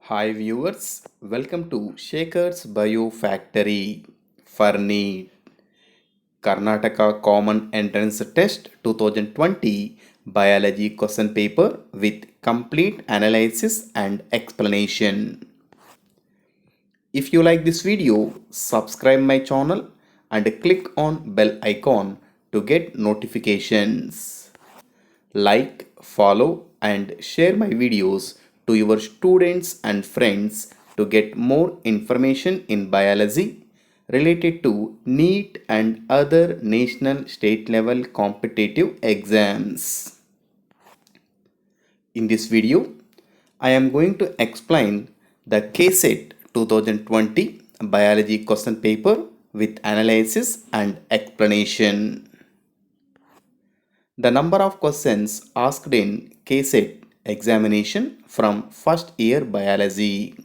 Hi viewers, welcome to Shekhar's Bio Factory for NEET Karnataka Common Entrance Test 2020 Biology question paper with complete analysis and explanation. If you like this video, subscribe my channel and click on bell icon to get notifications. Like, follow, and share my videos to your students and friends to get more information in biology related to NEET and other national state level competitive exams. In this video, I am going to explain the KSET 2020 biology question paper with analysis and explanation. The number of questions asked in KSET examination from first year biology,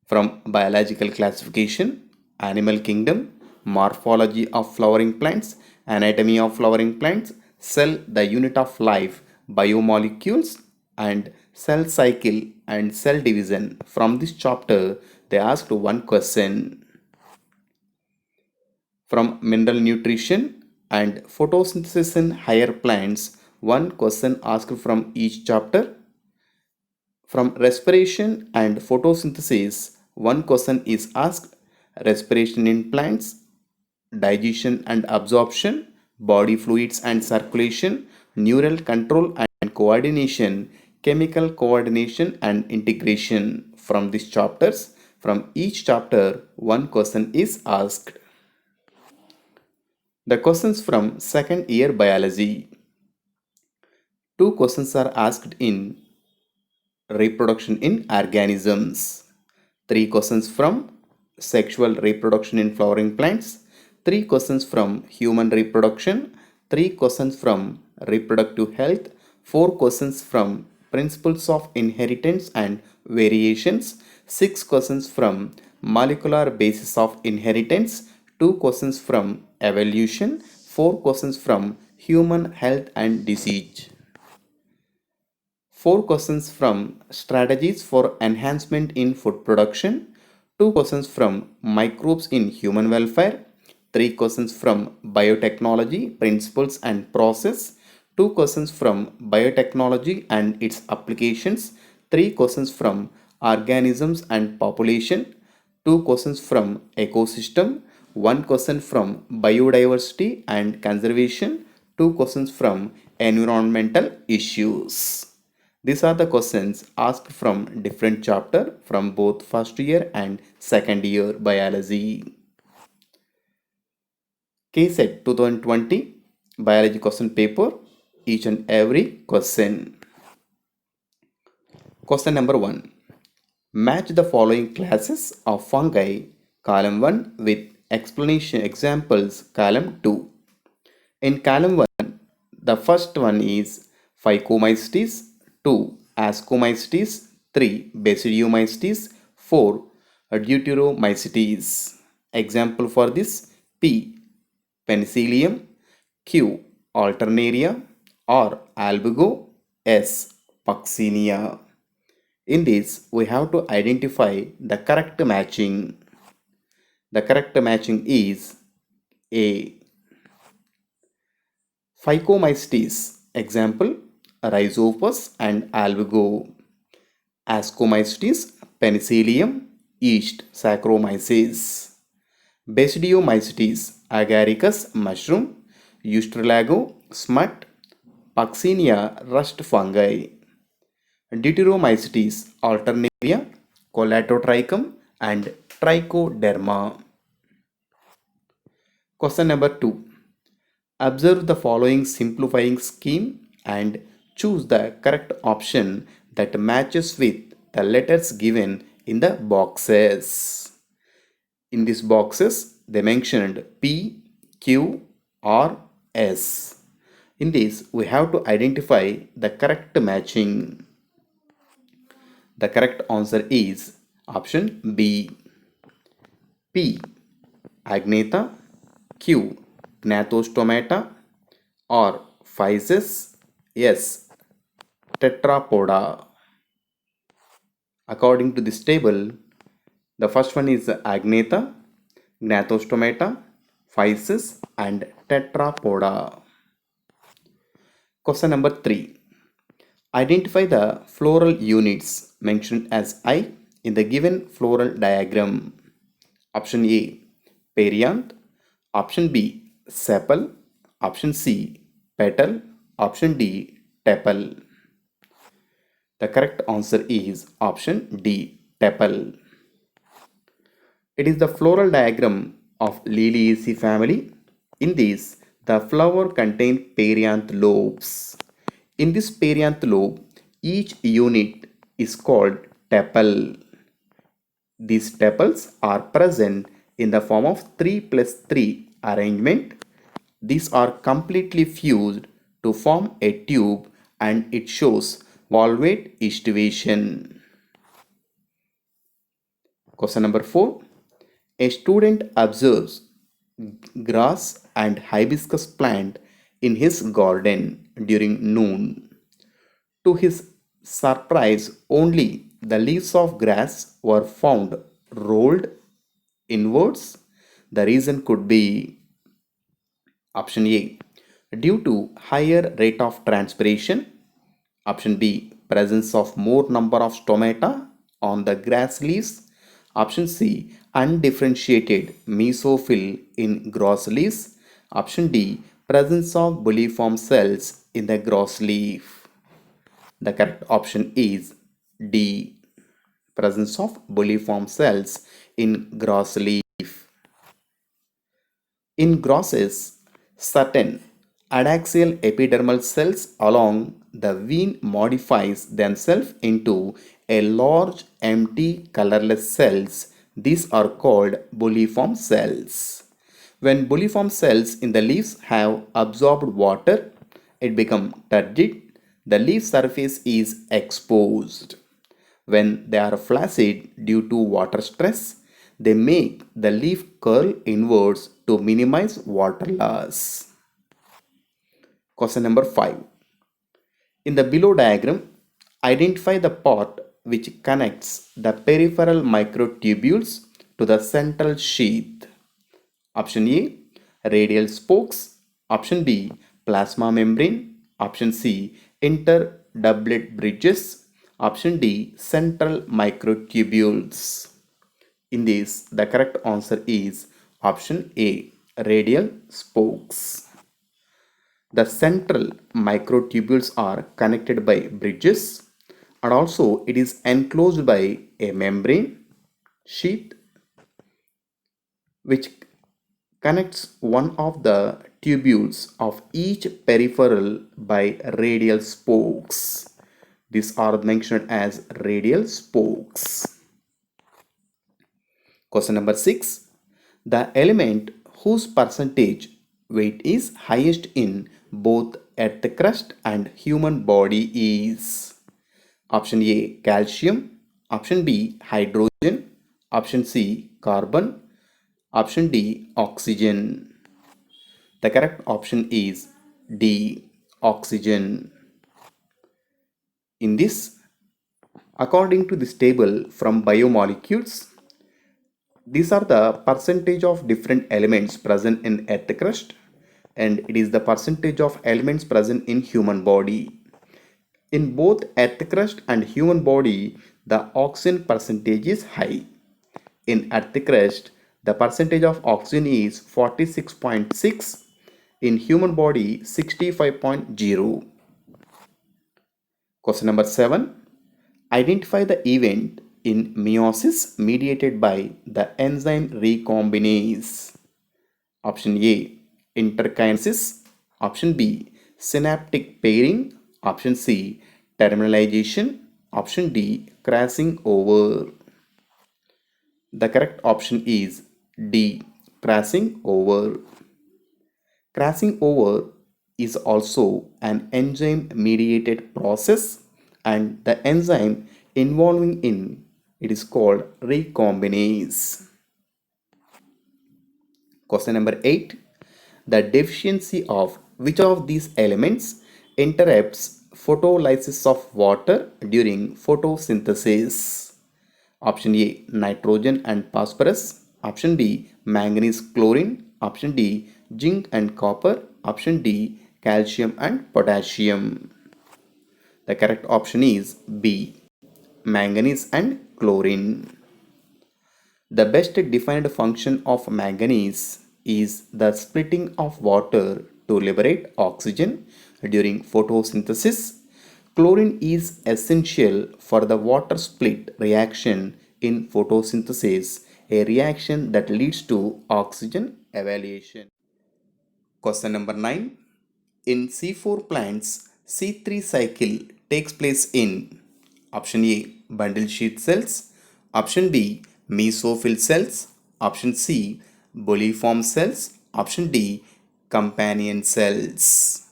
from biological classification, animal kingdom, morphology of flowering plants, anatomy of flowering plants, cell the unit of life, biomolecules, and cell cycle and cell division. From this chapter, they asked one question. From mineral nutrition and photosynthesis in higher plants, one question asked from each chapter. From respiration and photosynthesis, one question is asked: respiration in plants, digestion and absorption, body fluids and circulation, neural control and coordination, chemical coordination and integration. From these chapters, from each chapter, one question is asked. The questions from second year biology. Two questions are asked in reproduction in organisms. Three questions from sexual reproduction in flowering plants. Three questions from human reproduction. Three questions from reproductive health. Four questions from principles of inheritance and variations. Six questions from molecular basis of inheritance. Two questions from evolution. Four questions from human health and disease. Four questions from strategies for enhancement in food production. Two questions from microbes in human welfare. Three questions from biotechnology, principles and process. Two questions from biotechnology and its applications. Three questions from organisms and population. Two questions from ecosystem. One question from biodiversity and conservation. Two questions from environmental issues. These are the questions asked from different chapter from both first year and second year biology. KSET 2020 biology question paper, each and every question. Question number 1. Match the following classes of fungi, column 1 with explanation examples, column 2. In column 1, the first one is Phycomycetes, 2. Ascomycetes, 3. Basidiomycetes, 4. Deuteromycetes. Example for this: P. Penicillium, Q. Alternaria, or Albugo, S. Puccinia. In this, we have to identify the correct matching. The correct matching is A. Phycomycetes. Example: Rhizopus and Albugo. Ascomycetes, Penicillium, yeast, Saccharomyces. Basidiomycetes, Agaricus, mushroom, Eustrelago, smut, Puccinia, rust fungi. Deuteromycetes, Alternaria, Colatotrichum, and Trichoderma. Question number 2. Observe the following simplifying scheme and choose the correct option that matches with the letters given in the boxes. In these boxes, they mentioned P, Q, R, S. In this, we have to identify the correct matching. The correct answer is option B. P. Agnatha, Q. Gnathostomata, or Physis, S. Tetrapoda. According to this table, the first one is Agnatha, Gnathostomata, Physis, and Tetrapoda. Question number 3. Identify the floral units mentioned as I in the given floral diagram. Option A, perianth. Option B, sepal. Option C, petal. Option D, tepal. The correct answer is option D, tepal. It is the floral diagram of Liliaceae family. In this, the flower contains perianth lobes. In this perianth lobe, each unit is called tepal. These tepals are present in the form of 3 plus 3 arrangement. These are completely fused to form a tube and it shows valvate estivation. Question number 4. A student observes grass and hibiscus plant in his garden during noon. To his surprise, only the leaves of grass were found rolled inwards. The reason could be option A, due to higher rate of transpiration. Option B, presence of more number of stomata on the grass leaves. Option C, undifferentiated mesophyll in grass leaves. Option D, presence of bulliform cells in the grass leaf. The correct option is D, presence of bulliform cells in grass leaf. In grasses, certain adaxial epidermal cells along the vein modifies themselves into a large empty colorless cells. These are called bulliform cells. When bulliform cells in the leaves have absorbed water, it becomes turgid. The leaf surface is exposed. When they are flaccid due to water stress, they make the leaf curl inwards to minimize water loss. Question number 5. In the below diagram, identify the part which connects the peripheral microtubules to the central sheath. Option A, radial spokes. Option B, plasma membrane. Option C, interdoublet bridges. Option D, central microtubules. In this, the correct answer is option A, radial spokes. The central microtubules are connected by bridges and also it is enclosed by a membrane sheath which connects one of the tubules of each peripheral by radial spokes. These are mentioned as radial spokes. Question number 6. The element whose percentage weight is highest in both earth crust and human body is option A, calcium. Option B, hydrogen. Option C, carbon. Option D, oxygen. The correct option is D, oxygen. In this, according to this table from biomolecules, these are the percentage of different elements present in earth crust and it is the percentage of elements present in human body. In both earth crust and human body, the oxygen percentage is high. In earth crust, the percentage of oxygen is 46.6. In human body, 65.0. Question number 7. Identify the event in meiosis mediated by the enzyme recombinase. Option A, interkinesis. Option B, synaptic pairing. Option C, terminalization. Option D, crossing over. The correct option is D, crossing over. Crossing over is also an enzyme mediated process and the enzyme involving in it is called recombinase. Question number 8. The deficiency of which of these elements interrupts photolysis of water during photosynthesis? Option A, nitrogen and phosphorus. Option B, manganese chlorine. Option D, zinc and copper. Option D, calcium and potassium. The correct option is B, manganese and chlorine. The best defined function of manganese is the splitting of water to liberate oxygen during photosynthesis. Chlorine is essential for the water split reaction in photosynthesis, a reaction that leads to oxygen evaluation. Question number 9. In C4 plants, C3 cycle takes place in option A, bundle sheath cells, option B, mesophyll cells, option C, bulliform cells, option D, companion cells.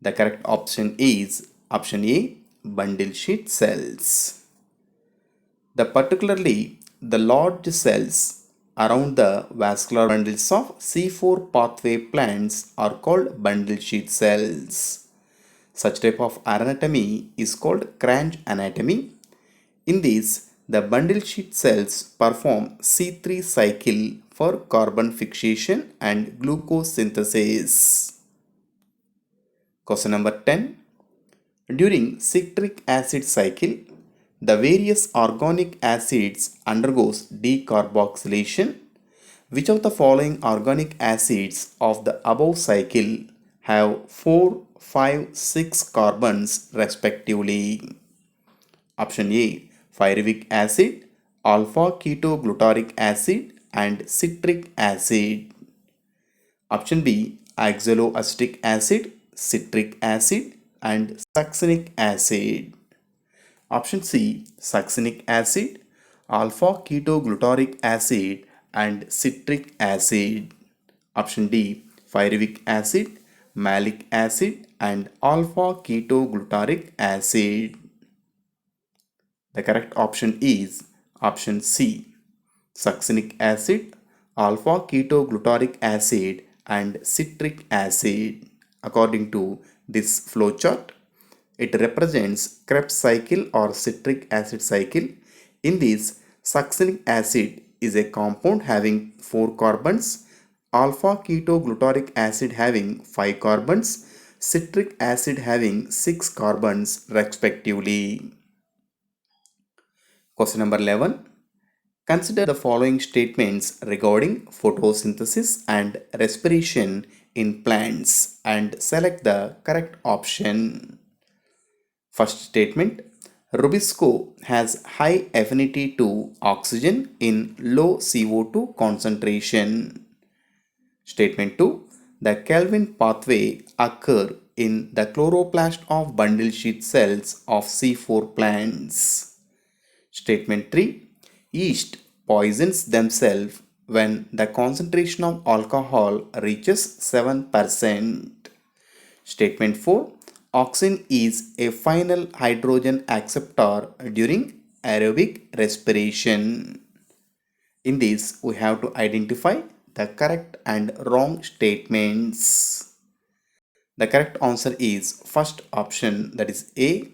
The correct option is option A, bundle sheath cells. Particularly the large cells around the vascular bundles of C4 pathway plants are called bundle sheath cells. Such type of anatomy is called Cranch anatomy. In this, the bundle sheath cells perform C3 cycle for carbon fixation and glucose synthesis. Question number 10. During citric acid cycle, the various organic acids undergoes decarboxylation. Which of the following organic acids of the above cycle have 4, 5, 6 carbons respectively? Option A, pyruvic acid, alpha ketoglutaric acid and citric acid. Option B, oxaloacetic acid, citric acid and succinic acid. Option C, succinic acid, alpha ketoglutaric acid and citric acid. Option D, pyruvic acid, malic acid and alpha ketoglutaric acid. The correct option is option C, succinic acid, alpha ketoglutaric acid and citric acid. According to this flowchart, it represents Krebs cycle or citric acid cycle. In this, succinic acid is a compound having 4 carbons, alpha ketoglutaric acid having 5 carbons, citric acid having 6 carbons respectively. Question number 11. Consider the following statements regarding photosynthesis and respiration in plants and select the correct option. First statement, Rubisco has high affinity to oxygen in low CO2 concentration. Statement 2, the Calvin pathway occur in the chloroplast of bundle sheath cells of C4 plants. Statement 3, yeast poisons themselves when the concentration of alcohol reaches 7%. Statement 4, oxygen is a final hydrogen acceptor during aerobic respiration. In this, we have to identify the correct and wrong statements. The correct answer is first option, that is A.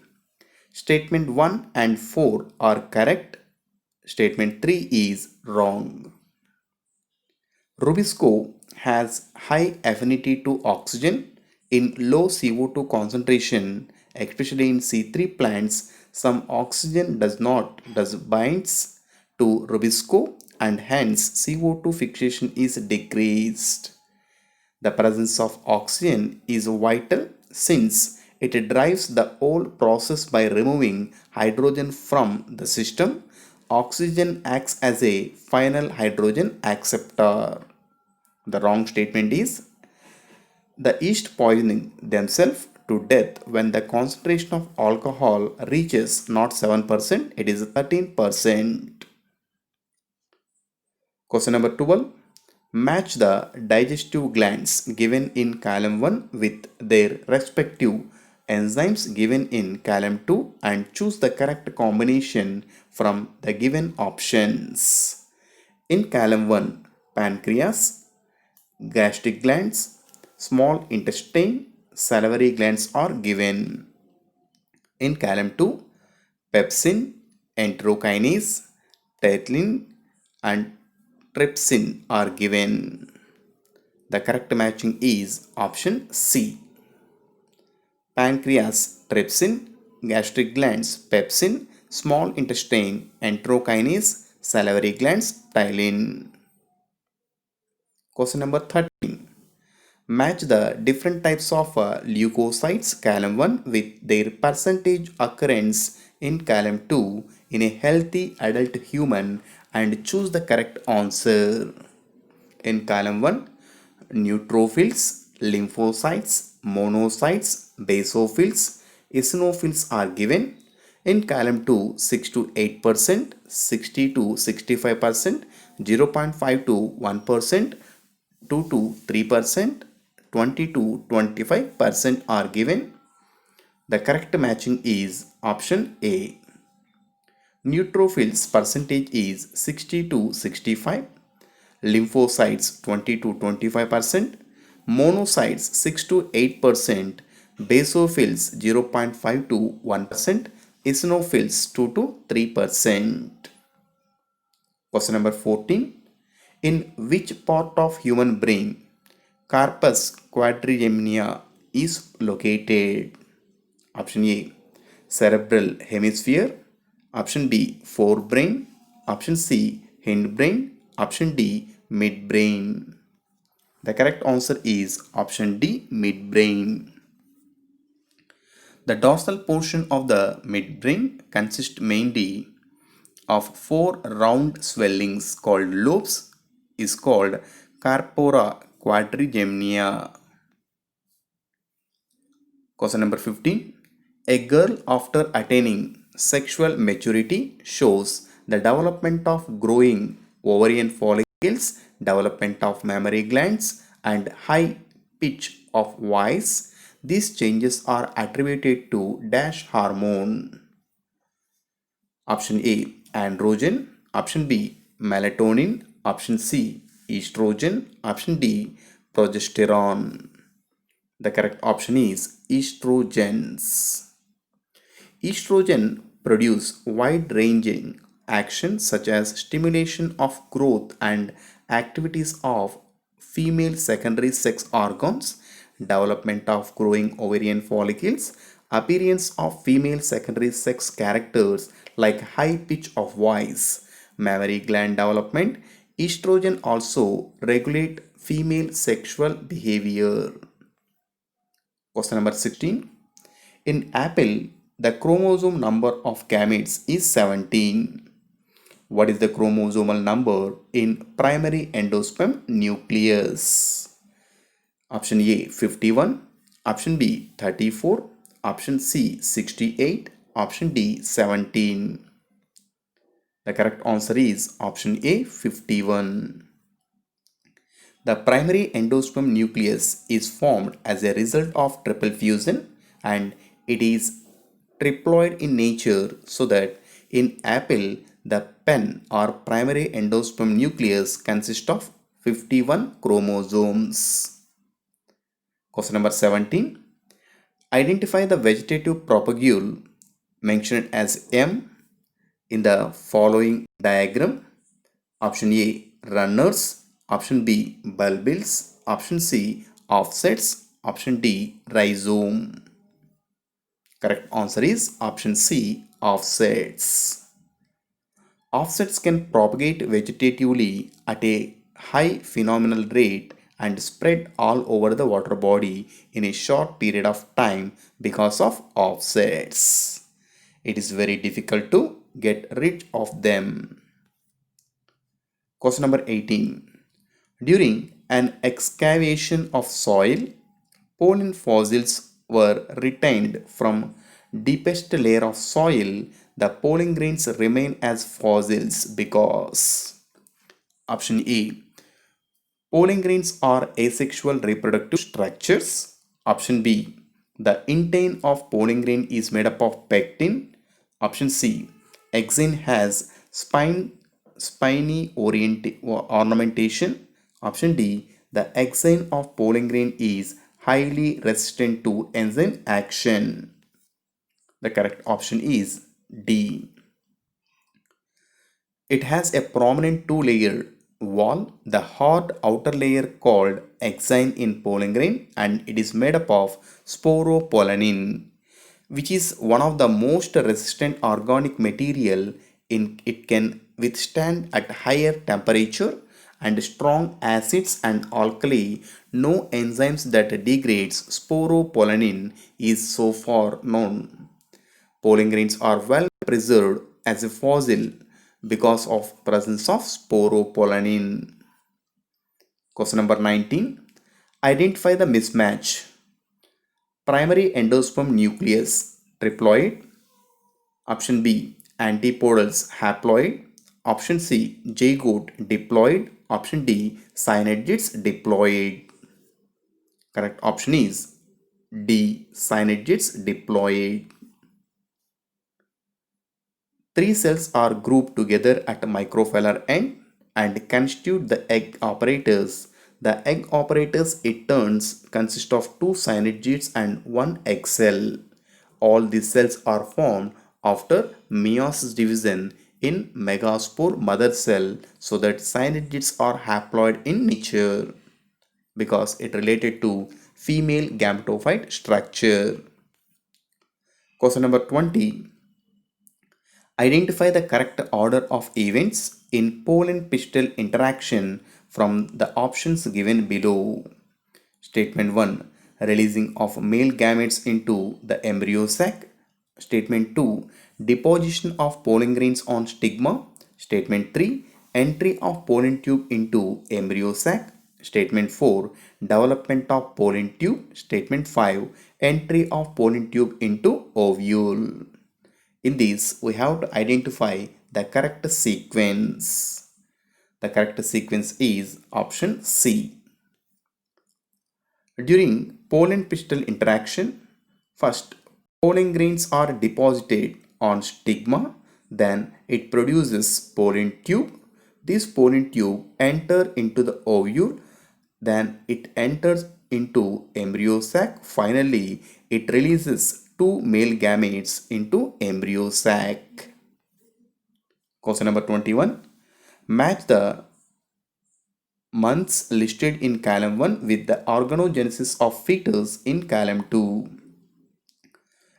Statement 1 and 4 are correct. Statement 3 is wrong. Rubisco has high affinity to oxygen in low CO2 concentration, especially in C3 plants. Some oxygen does binds to Rubisco and hence CO2 fixation is decreased. The presence of oxygen is vital since it drives the whole process by removing hydrogen from the system. Oxygen acts as a final hydrogen acceptor. The wrong statement is the yeast poisoning themselves to death when the concentration of alcohol reaches not 7%, it is 13%. Question number 12. Match the digestive glands given in column 1 with their respective enzymes given in column 2 and choose the correct combination from the given options. In column 1, pancreas, gastric glands, small intestine, salivary glands are given. In column 2, pepsin, enterokinase, Tethlin, and trypsin are given. The correct matching is option C. Pancreas, trypsin, gastric glands, pepsin, small intestine, enterokinase, salivary glands, ptyalin. Question number 13. Match the different types of leukocytes column 1 with their percentage occurrence in column 2 in a healthy adult human and choose the correct answer. In column 1, neutrophils, lymphocytes, monocytes, basophils, eosinophils are given. In column 2, 6 to 8%, 60 to 65%, 0.5 to 1%, 2 to 3%, 20 to 25% are given. The correct matching is option A. Neutrophils percentage is 60 to 65, lymphocytes 20 to 25%, monocytes 6 to 8%, basophils 0.5 to 1%, eosinophils 2 to 3%. Question number 14. In which part of human brain corpus quadrigemina is located? Option A, cerebral hemisphere. Option B, forebrain. Option C, hindbrain. Option D, midbrain. The correct answer is option D, midbrain. The dorsal portion of the midbrain consists mainly of four round swellings called lobes is called corpora quadrigemina. Question number 15. A girl after attaining sexual maturity shows the development of growing ovarian follicles, development of mammary glands, and high pitch of voice. These changes are attributed to dash hormone. Option A, androgen. Option B, melatonin. Option C, estrogen. Option D, progesterone. The correct option is estrogens. Estrogen produce wide-ranging actions such as stimulation of growth and activities of female secondary sex organs, development of growing ovarian follicles, appearance of female secondary sex characters like high pitch of voice, mammary gland development. Estrogen also regulate female sexual behavior. Question number 16. In apple, the chromosome number of gametes is 17. What is the chromosomal number in primary endosperm nucleus? Option A, 51. Option B, 34. Option C, 68. Option D, 17. The correct answer is option A, 51. The primary endosperm nucleus is formed as a result of triple fusion and it is triploid in nature so that in apple the pen or primary endosperm nucleus consists of 51 chromosomes. Question number 17. Identify the vegetative propagule mentioned as M in the following diagram. Option A, runners. Option B, bulbils. Option C, offsets. Option D, rhizome. Correct answer is option C, offsets. Offsets can propagate vegetatively at a high phenomenal rate and spread all over the water body in a short period of time because of offsets. It is very difficult to get rid of them. Question number 18. During an excavation of soil, pollen fossils were retained from deepest layer of soil. The pollen grains remain as fossils because option A, pollen grains are asexual reproductive structures. Option B, the intestine of pollen grain is made up of pectin. Option C, exine has spiny ornamentation. Option D, the exine of pollen grain is highly resistant to enzyme action. The correct option is D. It has a prominent two-layer wall, the hard outer layer called exine in pollen grain, and it is made up of sporopollenin, which is one of the most resistant organic material. In it can withstand at higher temperature and strong acids and alkali. No enzymes that degrades sporopollenin is so far known. Pollen grains are well preserved as a fossil because of presence of sporopollenin. Question number 19. Identify the mismatch. Primary endosperm nucleus triploid. Option B. Antipodals haploid. Option C. Zygote diploid. Option D. Synergids diploid. Correct option is D. Synergids diploid. Three cells are grouped together at a microfilar end and constitute the egg operators. The egg operators it turns consist of two synergids and one egg cell. All these cells are formed after meiosis division in megaspore mother cell, so that synergids are haploid in nature because it related to female gametophyte structure. Question number 20. Identify the correct order of events in pollen pistil interaction from the options given below. Statement 1. Releasing of male gametes into the embryo sac. Statement 2. Deposition of pollen grains on stigma. Statement 3. Entry of pollen tube into embryo sac. Statement 4. Development of pollen tube. Statement 5. Entry of pollen tube into ovule. In this, we have to identify the correct sequence. The correct sequence is option C. During pollen pistil interaction, first pollen grains are deposited on stigma, then it produces pollen tube. This pollen tube enter into the ovule, then it enters into embryo sac. Finally, it releases two male gametes into embryo sac. Question number 21. Match the months listed in column 1 with the organogenesis of fetus in column 2.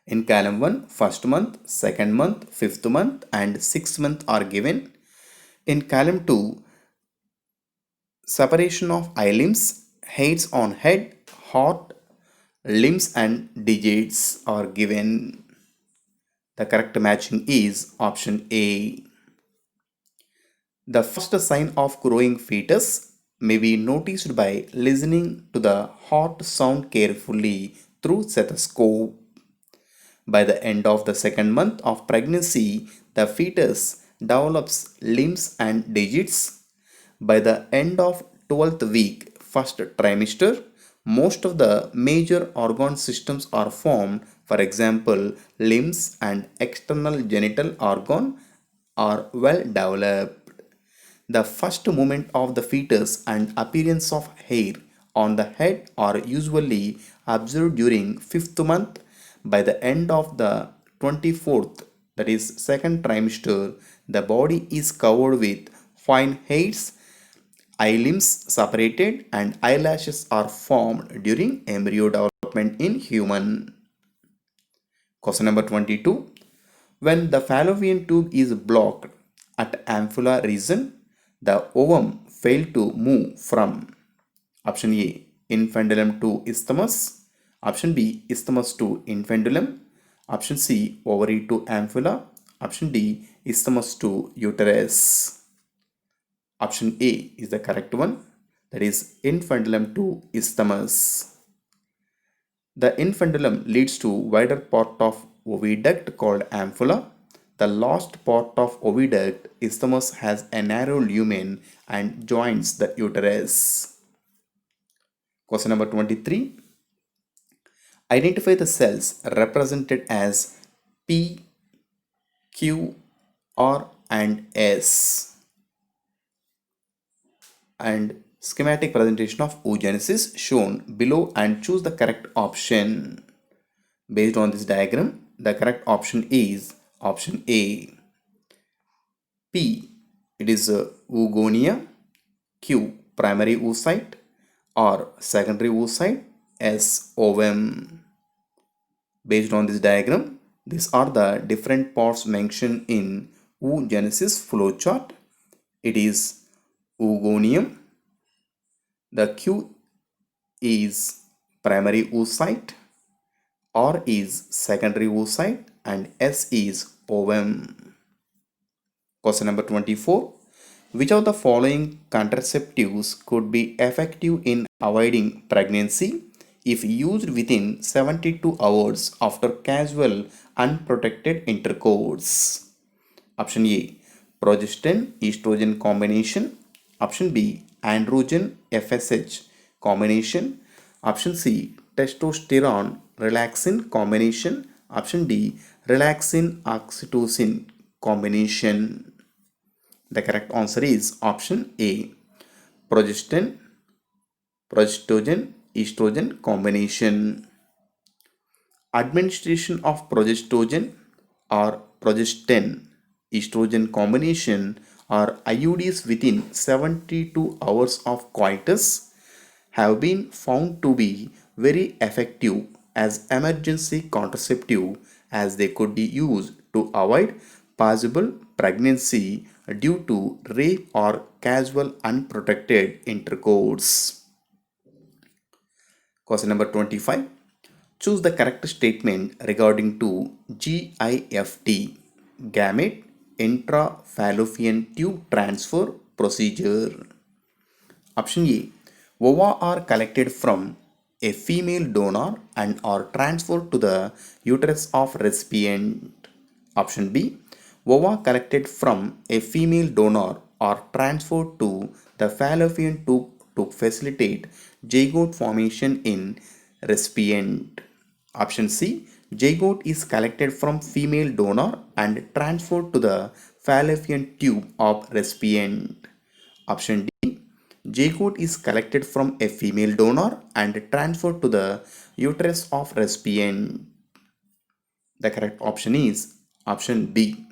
In column 1, first month, second month, fifth month, and sixth month are given. In column 2, separation of eye limbs, hairs on head, heart, limbs, and digits are given. The correct matching is option A. The first sign of growing fetus may be noticed by listening to the heart sound carefully through stethoscope. By the end of the second month of pregnancy, the fetus develops limbs and digits. By the end of 12th week, first trimester, most of the major organ systems are formed. For example, limbs and external genital organ are well developed. The first movement of the fetus and appearance of hair on the head are usually observed during 5th month. By the end of the 24th, that is second trimester, the body is covered with fine hairs, eye limbs separated, and eyelashes are formed during embryo development in human. Question number 22. When the fallopian tube is blocked at ampulla region, the ovum fail to move from option A. Infundulum to isthmus, option B. Isthmus to infundulum, option C. Ovary to ampulla, option D. Isthmus to uterus. Option A is the correct one, that is infundulum to isthmus. The infundulum leads to wider part of oviduct called ampulla. The last part of oviduct, isthmus, has a narrow lumen and joins the uterus. Question number 23. Identify the cells represented as P, Q, R, and S, and schematic presentation of oogenesis shown below, and choose the correct option. Based on this diagram, the correct option is option A. P. It is oogonia. Q. Primary oocyte or secondary oocyte. S. Ovum. Based on this diagram, these are the different parts mentioned in oogenesis flowchart. It is oogonium. The Q is primary oocyte, R is secondary oocyte, and S is ovum. Question number 24. Which of the following contraceptives could be effective in avoiding pregnancy if used within 72 hours after casual unprotected intercourse? Option A. Progestin estrogen combination. Option B. Androgen FSH combination. Option C. Testosterone relaxin combination. Option D. Relaxin oxytocin combination. The correct answer is option A. Progestin, progestogen, estrogen combination. Administration of progestogen or progestin estrogen combination or IUDs within 72 hours of coitus have been found to be very effective as emergency contraceptive as they could be used to avoid possible pregnancy due to rape or casual unprotected intercourse. Question number 25. Choose the correct statement regarding to GIFT, gamete intrafallopian tube transfer procedure. Option A. Ova are collected from a female donor and are transferred to the uterus of recipient. Option B. Ova collected from a female donor are transferred to the fallopian tube to facilitate zygote formation in recipient. Option C. Zygote is collected from female donor and transferred to the fallopian tube of recipient. Option D. Zygote is collected from a female donor and transferred to the uterus of recipient. The correct option is option B.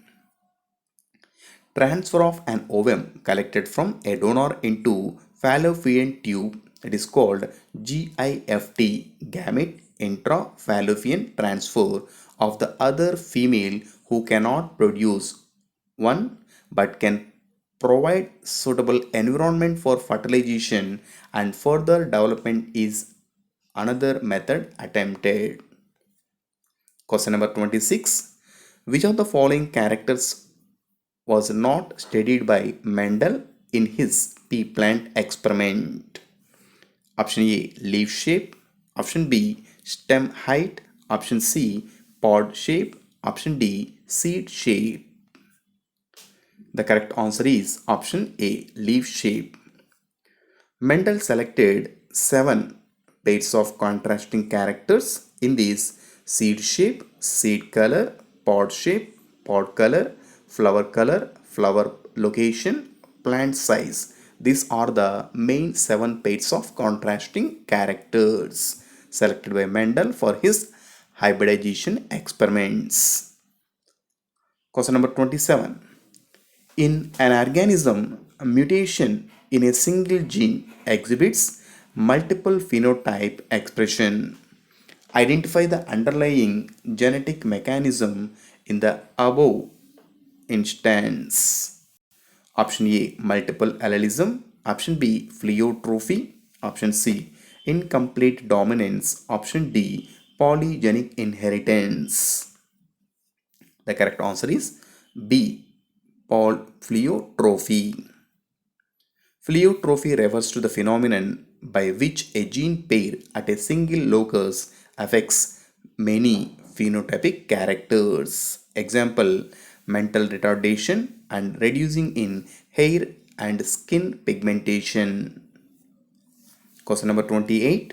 Transfer of an ovum collected from a donor into fallopian tube, it is called GIFT, gamete intrafallopian transfer of the other female who cannot produce one but can provide suitable environment for fertilization, and further development is another method attempted. Question number 26. Which of the following characters was not studied by Mendel in his pea plant experiment? Option A. Leaf shape. Option B. Stem height. Option C. Pod shape. Option D. Seed shape. The correct answer is option A. Leaf shape. Mendel selected 7 pairs of contrasting characters in these: seed shape, seed color, pod color, flower location, plant size. These are the main 7 pairs of contrasting characters selected by Mendel for his hybridization experiments. Question number 27. In an organism, a mutation in a single gene exhibits multiple phenotype expression. Identify the underlying genetic mechanism in the above instance. Option A. Multiple allelism. Option B. Pleiotrophy. Option C. Incomplete dominance. Option D. Polygenic inheritance. The correct answer is B. Pleiotrophy. Pleiotrophy refers to the phenomenon by which a gene pair at a single locus affects many phenotypic characters. Example: mental retardation and reducing in hair and skin pigmentation. Question number 28.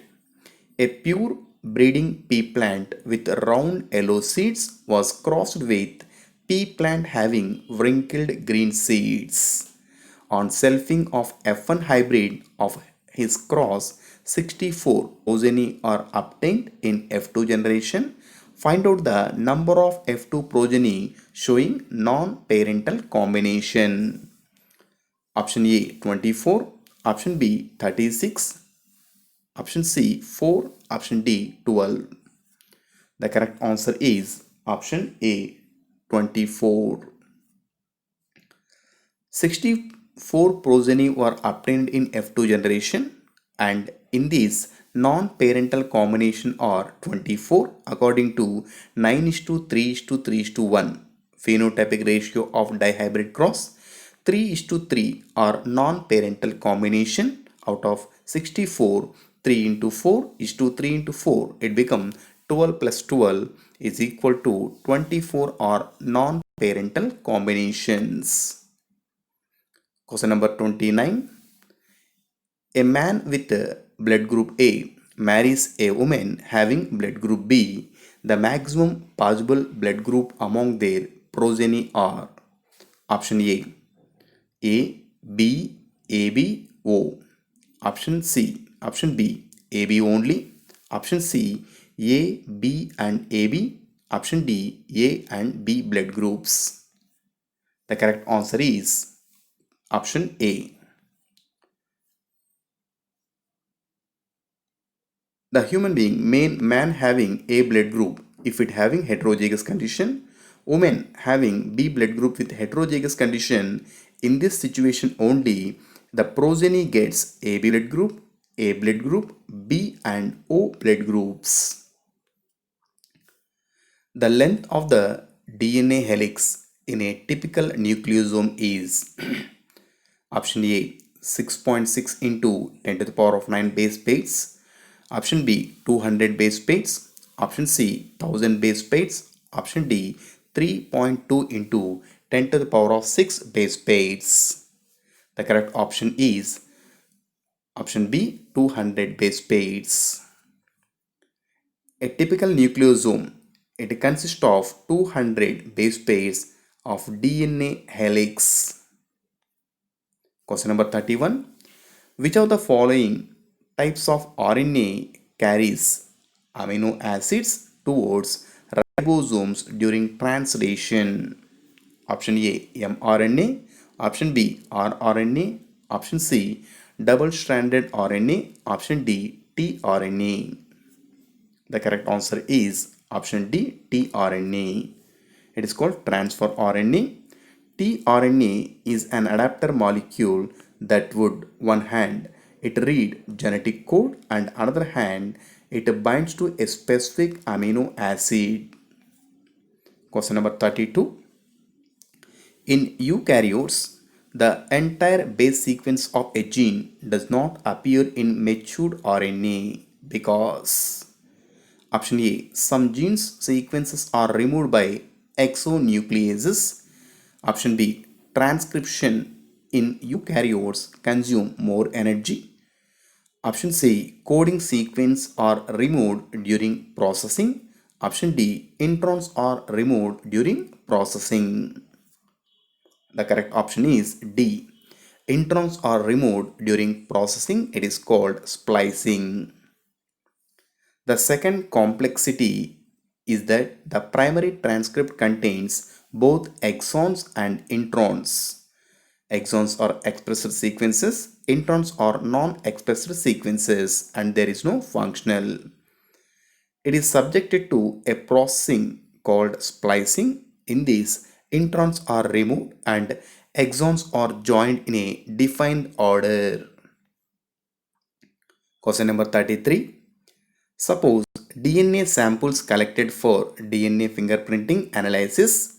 A pure breeding pea plant with round yellow seeds was crossed with pea plant having wrinkled green seeds. On selfing of F1 hybrid of his cross, 64 progeny are obtained in F2 generation. Find out the number of F2 progeny showing non-parental combination. Option A 24, option B 36, option C 4, option D 12. The correct answer is option A 24. 64 progeny were obtained in F2 generation, and in this non-parental combination are 24 according to 9 is to 3 is to 3 is to 1 phenotypic ratio of dihybrid cross. 3 is to 3 are non-parental combination. Out of 64, 3 into 4 is to 3 into 4. It becomes 12 plus 12 is equal to 24 are non-parental combinations. Question number 29. A man with blood group A marries a woman having blood group B. The maximum possible blood group among their progeny are option A, B, AB, O. Option C, option B, AB only. Option C, A, B and AB. Option D, A and B blood groups. The correct answer is option A. The human being, man having A blood group if it having heterozygous condition, woman having B blood group with heterozygous condition. In this situation only, the progeny gets AB blood group, A blood group, B and O blood groups. The length of the DNA helix in a typical nucleosome is option A 6.6 into 10 to the power of 9 base pairs. Option B 200 base pairs. Option C 1000 base pairs. Option D 3.2 into 10 to the power of 6 base pairs. The correct option is option B 200 base pairs. A typical nucleosome, it consists of 200 base pairs of DNA helix. Question number 31. Which of the following types of RNA carries amino acids towards ribosomes during translation? Option A mRNA, option B rRNA, option C double-stranded RNA, option D tRNA. The correct answer is option D tRNA. It is called transfer RNA. tRNA is an adapter molecule that would one hand it read genetic code and another hand it binds to a specific amino acid. Question number 32. In eukaryotes, the entire base sequence of a gene does not appear in matured RNA because option A, some genes sequences are removed by exonucleases. Option B, transcription in eukaryotes consume more energy. Option C, coding sequence are removed during processing. Option D, introns are removed during processing. The correct option is D. Introns are removed during processing. It is called splicing. The second complexity is that the primary transcript contains both exons and introns. Exons are expressed sequences, introns are non-expressed sequences, and there is no functional. It is subjected to a processing called splicing. In this, introns are removed and exons are joined in a defined order. Question number 33. Suppose DNA samples collected for DNA fingerprinting analysis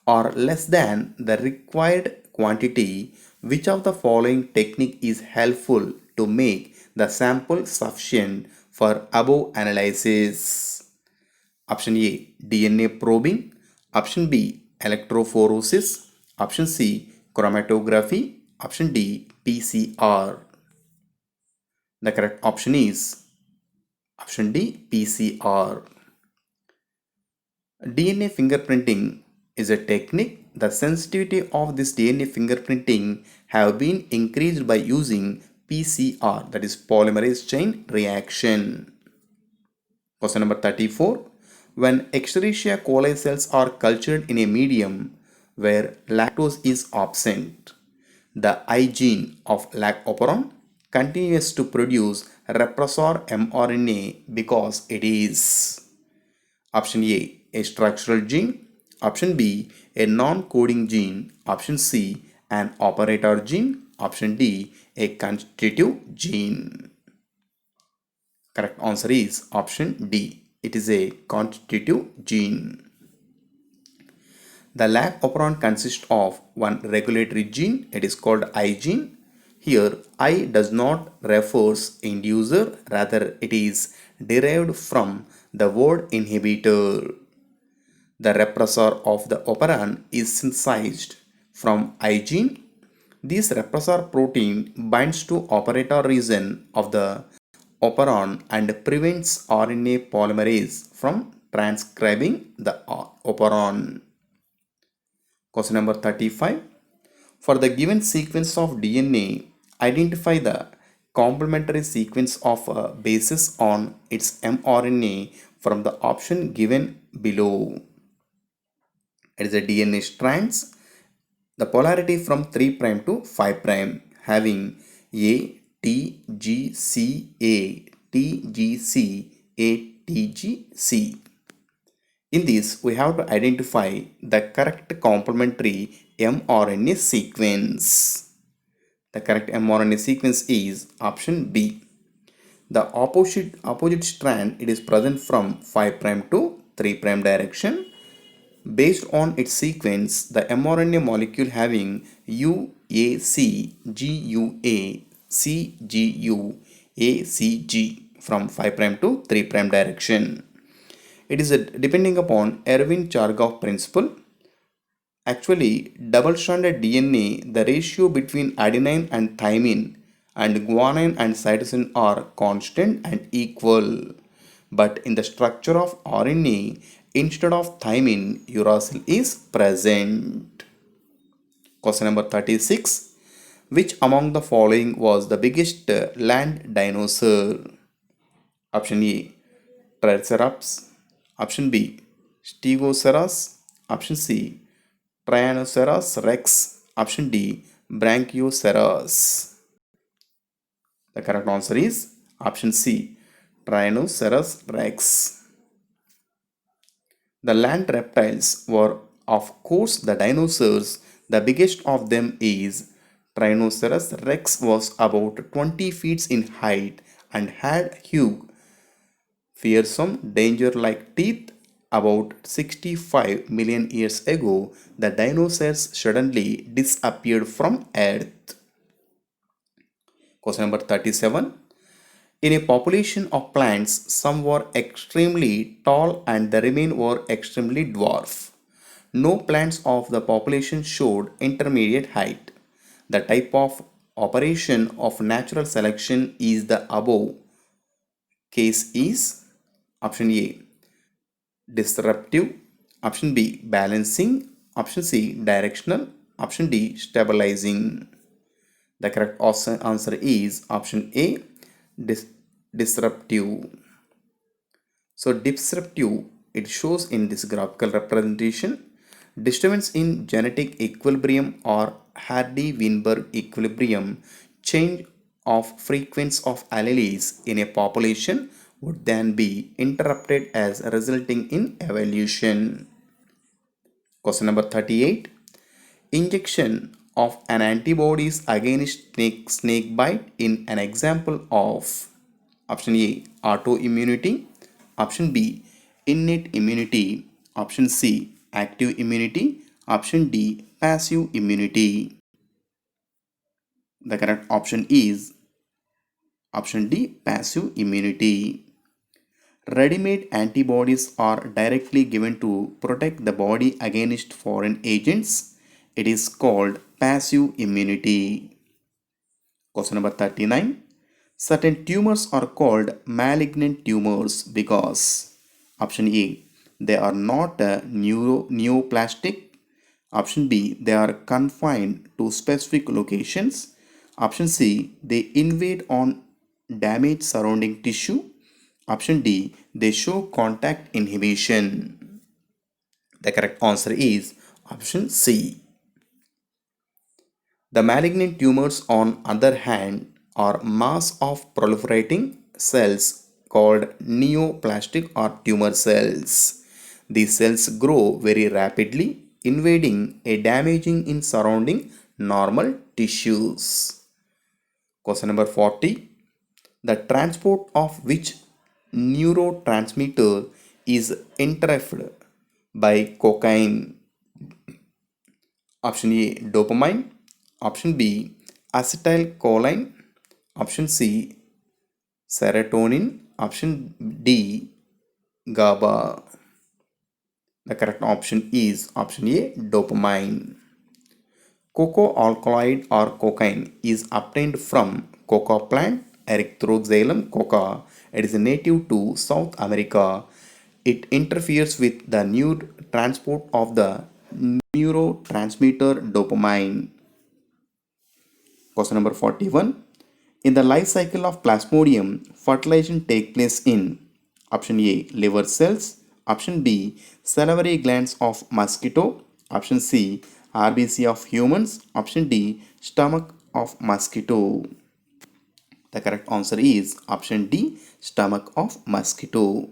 are less than the required quantity. Which of the following technique is helpful to make the sample sufficient for above analysis? Option A, DNA probing. Option B, electrophoresis. Option C, chromatography. Option D, PCR. The correct option is option D, PCR. DNA fingerprinting is a technique. The sensitivity of this DNA fingerprinting have been increased by using PCR, that is polymerase chain reaction. Question number 34. When Escherichia coli cells are cultured in a medium where lactose is absent, The I gene of lac-operon continues to produce repressor mRNA because it is option A structural gene, option B a non-coding gene, option C an operator gene, option D a constitutive gene. Correct answer is option D. It is a constitutive gene. The lac operon consists of one regulatory gene, it is called I gene. Here I does not refers inducer, rather it is derived from the word inhibitor. The repressor of the operon is synthesized from I gene. This repressor protein binds to operator region of the operon and prevents RNA polymerase from transcribing the operon. Question number 35. For the given sequence of DNA, identify the complementary sequence of a basis on its mRNA from the option given below. It is a DNA strands. The polarity from 3' to 5' having A, T, G, C, A, T, G, C, A, T, G, C. In this, we have to identify the correct complementary mRNA sequence. The correct mRNA sequence is option B. The opposite strand, it is present from 5' to 3' direction. Based on its sequence, the mRNA molecule having UAC, GUA, CGU, ACG from 5' to 3' direction. It is depending upon Erwin-Chargaff principle. Actually, double-stranded DNA, the ratio between adenine and thymine and guanine and cytosine are constant and equal. But in the structure of RNA, instead of thymine, uracil is present. Question number 36. Which among the following was the biggest land dinosaur? Option A, Triceratops. Option B, Stegosaurus. Option C, Tyrannosaurus rex. Option D, Brachiosaurus. The correct answer is option C, Tyrannosaurus rex. The land reptiles were, of course, the dinosaurs. The biggest of them is Tyrannosaurus rex was about 20 feet in height and had huge, fearsome, danger-like teeth. About 65 million years ago, the dinosaurs suddenly disappeared from Earth. Question number 37. In a population of plants, some were extremely tall and the remaining were extremely dwarf. No plants of the population showed intermediate height. The type of operation of natural selection is the above. Case is option A, disruptive, option B, balancing, option C, directional, option D, stabilizing. The correct answer is option A, disruptive. So disruptive, it shows in this graphical representation disturbance in genetic equilibrium or Hardy-Weinberg equilibrium, change of frequency of alleles in a population would then be interrupted as resulting in evolution. Question number 38. Injection of an antibodies against snake bite in an example of option A, autoimmunity, option B, innate immunity, option C, active immunity, option D, passive immunity. The correct option is option D, passive immunity. Ready-made antibodies are directly given to protect the body against foreign agents. It is called passive immunity. Question number 39. Certain tumors are called malignant tumors because option A, they are not neoplastic. Option B, they are confined to specific locations. Option C, they invade on damaged surrounding tissue. Option D, they show contact inhibition. The correct answer is option C. The malignant tumors, on other hand, are mass of proliferating cells called neoplastic or tumor cells. These cells grow very rapidly, invading and damaging in surrounding normal tissues. Question number 40. The transport of which neurotransmitter is interrupted by cocaine? Option A, dopamine. Option B, acetylcholine. Option C, serotonin. Option D, GABA. The correct option is option A, dopamine. Cocoa alkaloid or cocaine is obtained from coca plant Erythrochalum coca. It is native to South America. It interferes with the transport of the neurotransmitter dopamine. Question number 41. In the life cycle of Plasmodium, fertilization takes place in option A, liver cells, option B, salivary glands of mosquito, option C, RBC of humans, option D, stomach of mosquito. The correct answer is option D, stomach of mosquito.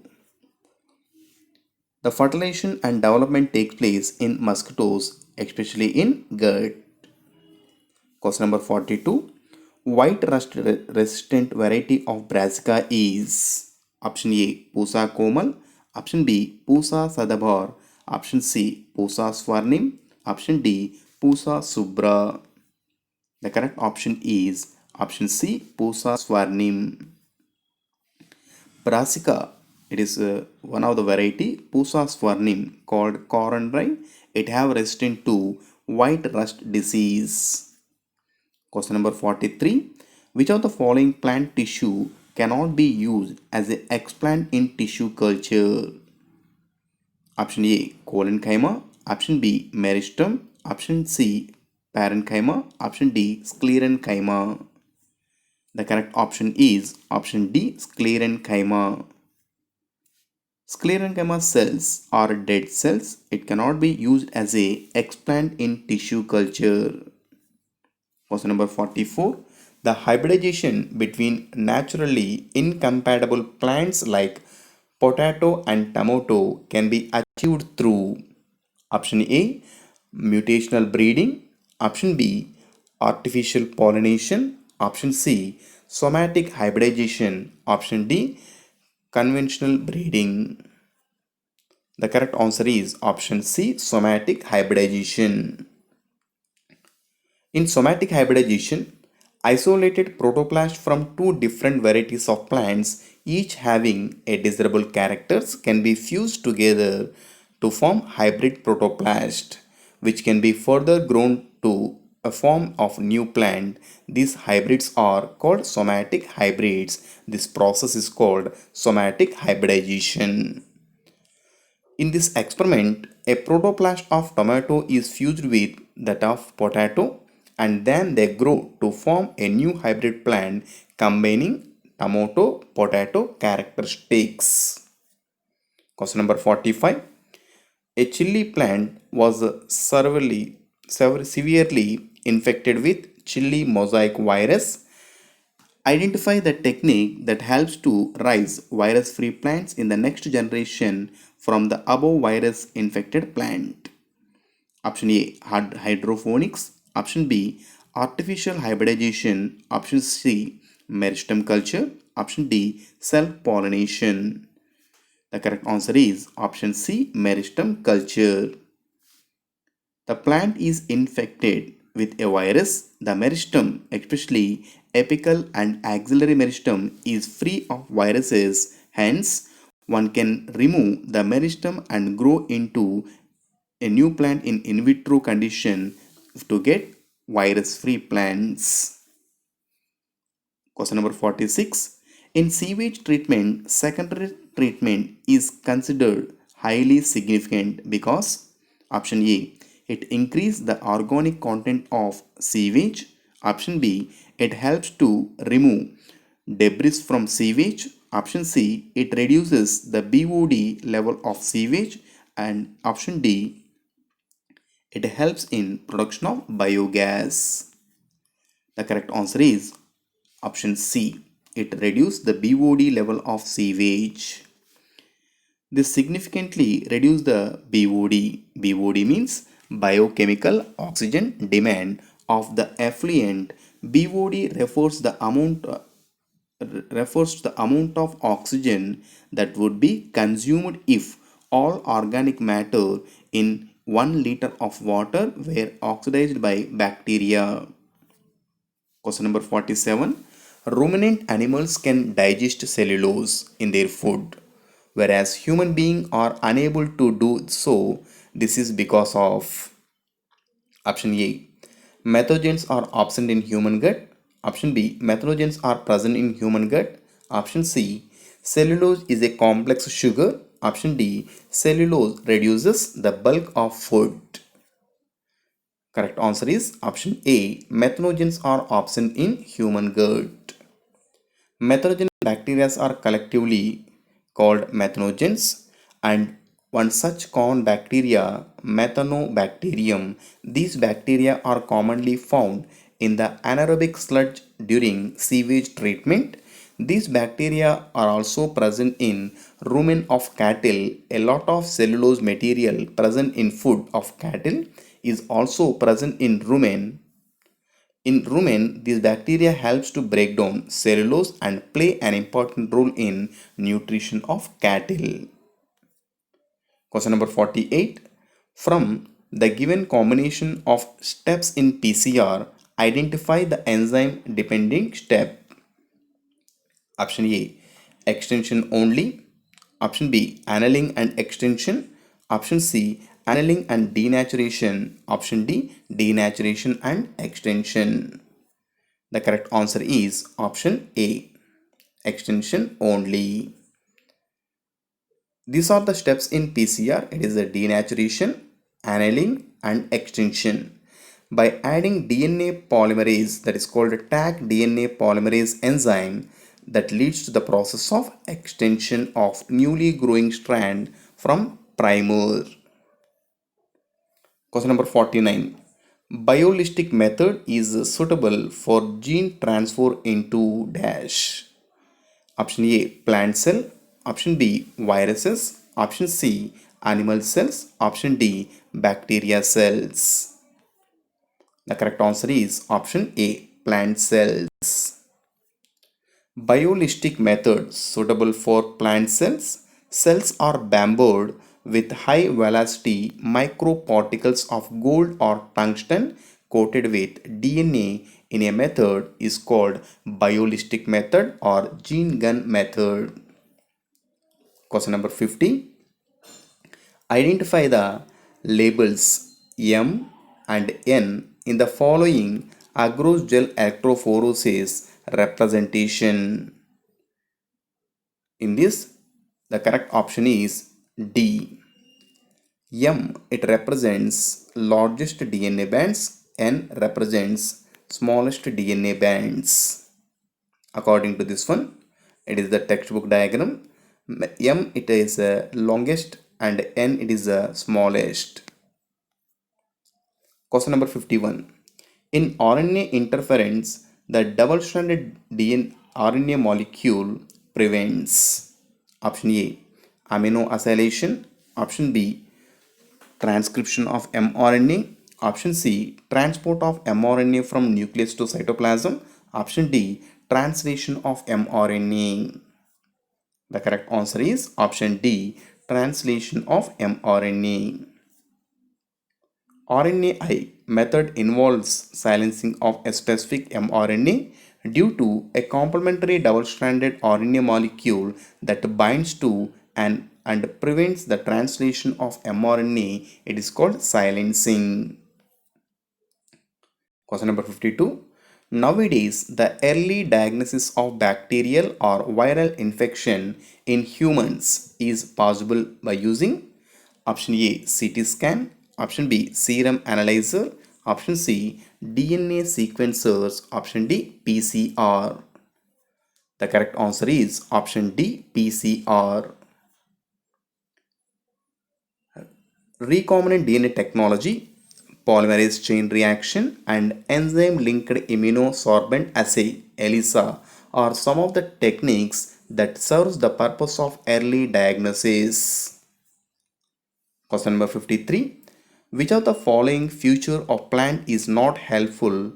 The fertilization and development takes place in mosquitoes, especially in gut. Question number 42. White rust resistant variety of brassica is option A, Pusa komal, option B, Pusa sadabar, option C, Pusa swarnim, option D, Pusa subra. The correct option is option C, Pusa swarnim. Brassica, it is one of the variety Pusa swarnim called corundrine. It have resistant to white rust disease. Question number 43. Which of the following plant tissue cannot be used as an explant in tissue culture? Option A, collenchyma. Option B, meristem. Option C, parenchyma. Option D, sclerenchyma. The correct option is option D, sclerenchyma. Sclerenchyma cells are dead cells. It cannot be used as a explant in tissue culture. Question number 44. The hybridization between naturally incompatible plants like potato and tomato can be achieved through option A, mutational breeding, option B, artificial pollination, option C, somatic hybridization, option D, conventional breeding. The correct answer is option C, somatic hybridization. In somatic hybridization, isolated protoplast from two different varieties of plants, each having a desirable characters, can be fused together to form hybrid protoplast, which can be further grown to a form of new plant. These hybrids are called somatic hybrids. This process is called somatic hybridization. In this experiment, a protoplast of tomato is fused with that of potato, and then they grow to form a new hybrid plant combining tomato potato characteristics. Question number 45. A chili plant was severely infected with chili mosaic virus. Identify the technique that helps to raise virus-free plants in the next generation from the above virus-infected plant. Option A, hydroponics. Option B, artificial hybridization. Option C, meristem culture. Option D, self-pollination. The correct answer is option C, meristem culture. The plant is infected with a virus. The meristem, especially apical and axillary meristem, is free of viruses. Hence, one can remove the meristem and grow into a new plant in vitro condition to get virus-free plants. Question number 46. In sewage treatment, secondary treatment is considered highly significant because option A, it increases the organic content of sewage. Option B, it helps to remove debris from sewage. Option C, it reduces the BOD level of sewage. And option D, it helps in production of biogas. The correct answer is option C. It reduced the BOD level of sewage. This significantly reduced the BOD. BOD means biochemical oxygen demand of the effluent. BOD refers to the amount of oxygen that would be consumed if all organic matter in 1 liter of water were oxidized by bacteria. Question number 47. Ruminant animals can digest cellulose in their food, whereas human beings are unable to do so. This is because of option A. Methogens are absent in human gut. Option B. Methanogens are present in human gut. Option C. Cellulose is a complex sugar. Option D. Cellulose reduces the bulk of food. Correct answer is option A. Methanogens are absent in human gut. Methanogen bacteria are collectively called methanogens, and one such common bacteria, Methanobacterium. These bacteria are commonly found in the anaerobic sludge during sewage treatment. These bacteria are also present in rumen of cattle. A lot of cellulose material present in food of cattle is also present in rumen. In rumen, this bacteria helps to break down cellulose and play an important role in nutrition of cattle. Question number 48. From the given combination of steps in PCR, identify the enzyme depending step. Option A. Extension only. Option B. Annealing and extension. Option C. Annealing and denaturation. Option D. Denaturation and extension. The correct answer is option A. Extension only. These are the steps in PCR. It is a denaturation, annealing and extension. By adding DNA polymerase, that is called a Taq DNA polymerase enzyme, that leads to the process of extension of newly growing strand from primer. Question number 49. Biolistic method is suitable for gene transfer into dash. Option A, plant cell. Option B, viruses. Option C, animal cells. Option D, bacteria cells. The correct answer is option A, plant cells. Biolistic methods suitable for plant cells. Cells are bombarded with high velocity microparticles of gold or tungsten coated with DNA in a method is called biolistic method or gene gun method. Question number 50. Identify the labels M and N in the following agarose gel electrophoresis representation. In this, the correct option is D. M, it represents largest DNA bands. N represents smallest DNA bands. According to this one, it is the textbook diagram. M, it is the longest and N, it is the smallest. Question number 51. In RNA interference, the double-stranded DNA RNA molecule prevents option A, amino acylation. Option B, transcription of mRNA. Option C, transport of mRNA from nucleus to cytoplasm. Option D, translation of mRNA. The correct answer is option D, translation of mRNA. RNAi method involves silencing of a specific mRNA due to a complementary double-stranded RNA molecule that binds to and prevents the translation of mRNA. It is called silencing. Question number 52. Nowadays, the early diagnosis of bacterial or viral infection in humans is possible by using option A, CT scan. Option B, serum analyzer. Option C, DNA sequencers. Option D, PCR. The correct answer is option D, PCR. Recombinant DNA technology polymerase chain reaction, and enzyme linked immunosorbent assay ELISA are some of the techniques that serves the purpose of early diagnosis. Question number 53. Which of the following feature of plant is not helpful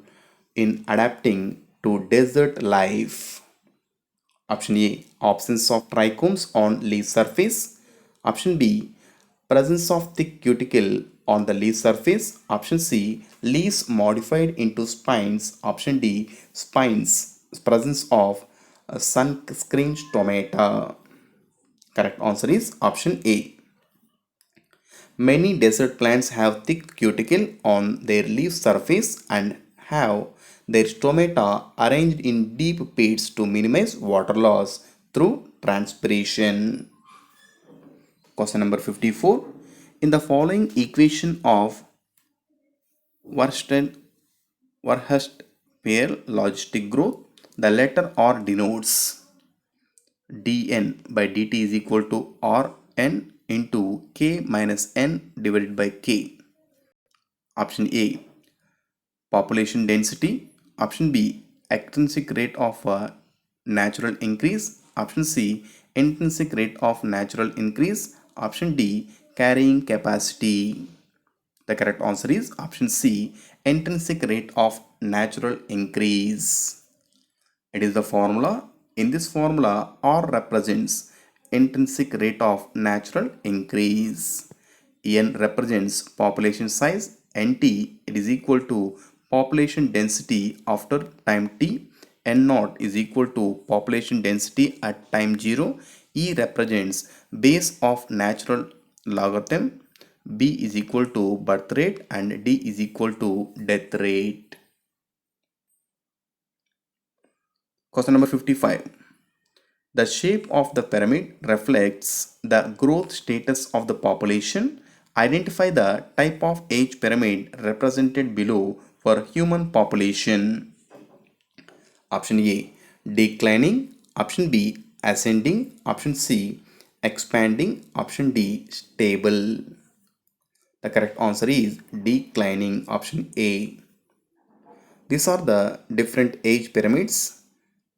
in adapting to desert life? Option A, absence of trichomes on leaf surface. Option B, presence of thick cuticle on the leaf surface. Option C, leaves modified into spines. Option D, spines, presence of sunscreen stomata. Correct answer is option A. Many desert plants have thick cuticle on their leaf surface and have their stomata arranged in deep pits to minimize water loss through transpiration. Question number 54. In the following equation of Wersted pair logistic growth, the letter R denotes dn by dt is equal to Rn into k minus n divided by k. Option A, population density. Option B, extrinsic rate of natural increase. Option C, intrinsic rate of natural increase. Option D, carrying capacity. The correct answer is option C, intrinsic rate of natural increase. It is the formula. In this formula, R represents intrinsic rate of natural increase. N represents population size. Nt, it is equal to population density after time t. N naught is equal to population density at time 0. E represents base of natural logarithm. B is equal to birth rate and D is equal to death rate. Question number 55. The shape of the pyramid reflects the growth status of the population. Identify the type of age pyramid represented below for human population. Option A, declining. Option B, ascending. Option C, expanding. Option D, stable. The correct answer is declining. Option A. These are the different age pyramids.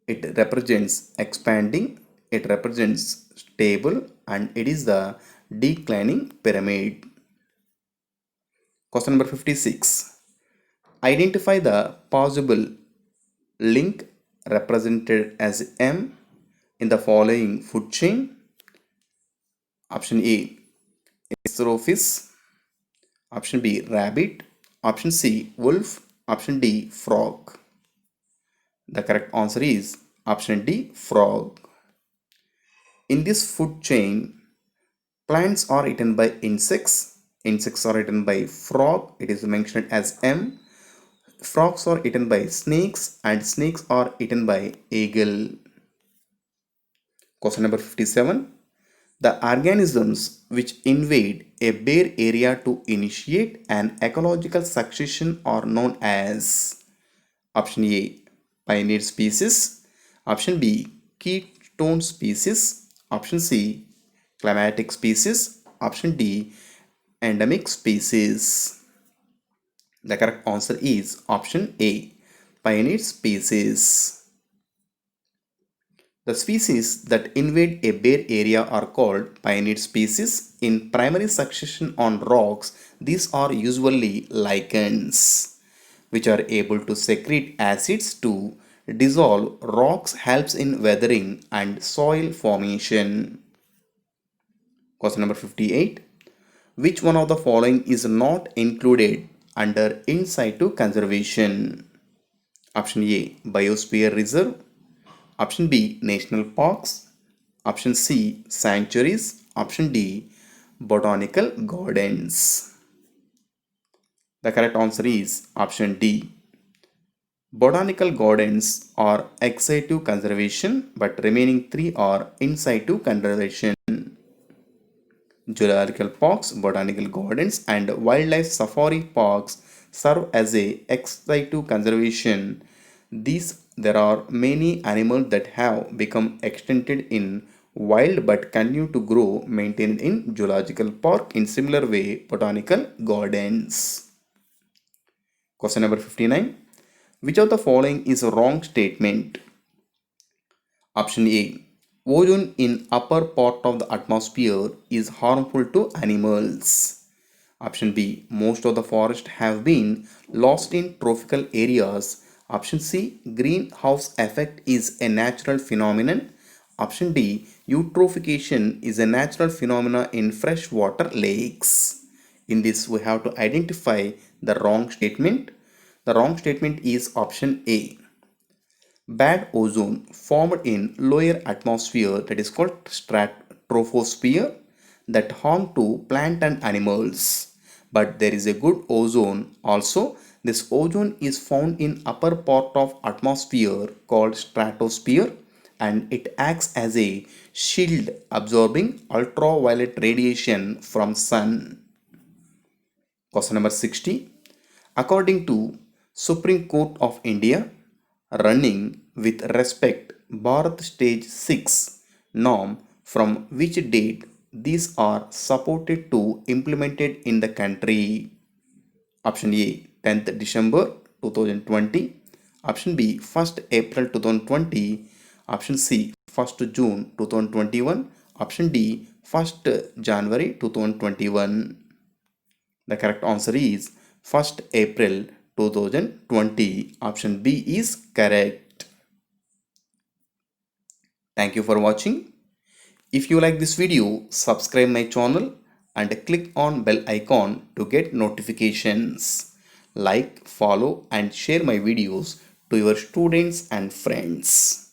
It represents expanding, it represents stable, and it is the declining pyramid. Question number 56. Identify the possible link represented as M in the following food chain. Option A, Xerophis. Option B, rabbit. Option C, wolf. Option D, frog. The correct answer is option D, frog. In this food chain, plants are eaten by insects. Insects are eaten by frog. It is mentioned as M. Frogs are eaten by snakes and snakes are eaten by eagle. Question number 57. The organisms which invade a bare area to initiate an ecological succession are known as option A, pioneer species. Option B, keystone species. Option C, climatic species. Option D, endemic species. The correct answer is option A, pioneer species. The species that invade a bare area are called pioneer species. In primary succession on rocks, these are usually lichens, which are able to secrete acids to dissolve rocks, helps in weathering and soil formation. Question number 58. Which one of the following is not included under in situ conservation? Option A, biosphere reserve. Option B, national parks. Option C, sanctuaries. Option D, botanical gardens. The correct answer is option D. Botanical gardens are ex situ conservation, but remaining three are in situ conservation. Zoological parks, botanical gardens, and wildlife safari parks serve as a ex situ conservation. There are many animals that have become extincted in wild but continue to grow maintained in zoological park. In similar way, botanical gardens. Question number 59. Which of the following is a wrong statement? Option A. Ozone in upper part of the atmosphere is harmful to animals. Option B. Most of the forests have been lost in tropical areas. Option C. Greenhouse effect is a natural phenomenon. Option D. Eutrophication is a natural phenomena in freshwater lakes. In this, we have to identify the wrong statement. The wrong statement is option A. Bad ozone formed in lower atmosphere, that is called stratosphere, that harm to plant and animals. But there is a good ozone also. This ozone is found in upper part of atmosphere called stratosphere, and it acts as a shield absorbing ultraviolet radiation from sun. Question number 60. According to Supreme Court of India, running with respect Bharat Stage 6 norm, from which date these are supported to implemented in the country? Option A 10th December 2020. Option B 1st April 2020. Option C 1st June 2021. Option D 1st January 2021. The correct answer is 1st April 2020. Option B is correct. Thank you for watching. If you like this video, subscribe my channel and click on bell icon to get notifications. Like, follow and share my videos to your students and friends.